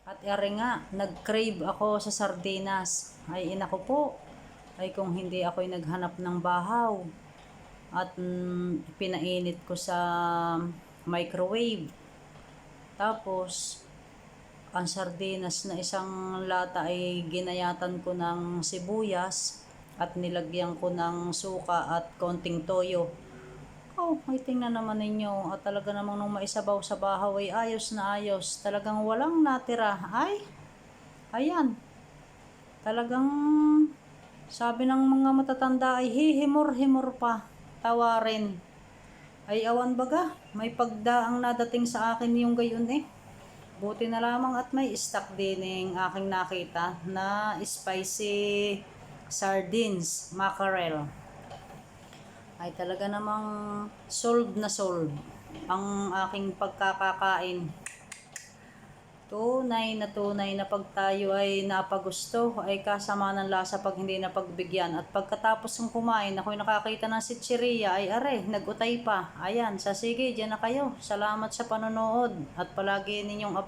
At ere nga, nag-crave ako sa sardinas. Ay inako po, ay kung hindi ako'y naghanap ng bahaw. At pinainit ko sa microwave. Tapos, ang sardinas na isang lata ay ginayatan ko ng sibuyas at nilagyan ko ng suka at konting toyo. Ay tingnan naman ninyo, at talaga namang nung maisabaw sa bahaw ay ayos na ayos. Talagang walang natira. Ay, ayan. Talagang sabi ng mga matatanda ay hihimor-himor pa. Tawarin. Ay awan baga, may pagdaang nadating sa akin yung gayon eh. Buti na lamang at may stock din yung aking nakita na spicy sardines, mackerel. Ay talaga namang solved na solved ang aking pagkakakain. Tunay na pag tayo ay napagusto ay kasama ng lasa pag hindi napagbigyan. At pagkatapos ng kumain, ako'y nakakita ng sitsiriya ay are, nag-utay pa. Ayan, sige, dyan na kayo. Salamat sa panonood at palagi ninyong abang